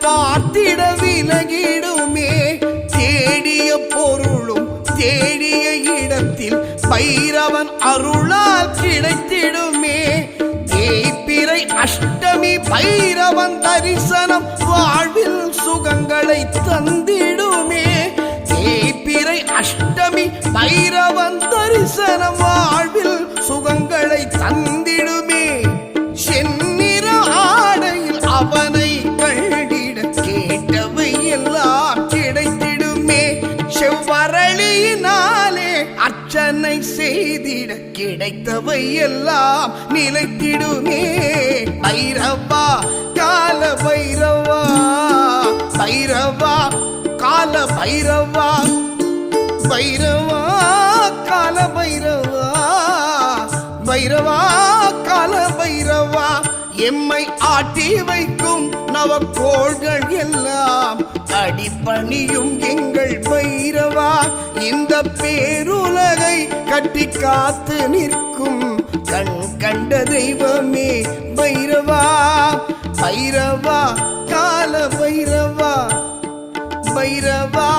பார்த்திட விலகிடுமே. தேடிய பொருளும் தேடிய இடத்தில் பைரவன் அருளால் கிடைத்திடுமே. தேய்பிறை அஷ்டமி பைரவன் தரிசனம் வாழ்வில் சுகங்களை தந்திடுமே. தேய்பிறை அஷ்டமி பைரவன் தரிசனம் வாழ்வில் சுகங்களை தந்திடுமே. செந்நிற ஆடையில் அவனை கண்டிட கேட்டவை எல்லாம் கிடைத்திடுமே. செவ்வரளியினாலே அர்ச்சனை செய்திட கிடைத்தவை எல்லாம் நிலைத்திடுமே. பைரவா கால பைரவா, பைரவா கால பைரவா, பைரவா கால பைரவா, பைரவா கால பைரவா. எம்மை ஆட்டி வைக்கும் நவக்கோள்கள் எல்லாம் அடிபணியும் எங்கள் பைரவா. இந்த பேருலகை கட்டி காத்து நிற்கும் கண் கண்ட தெய்வமே பைரவா. பைரவா கால பைரவா, பைரவா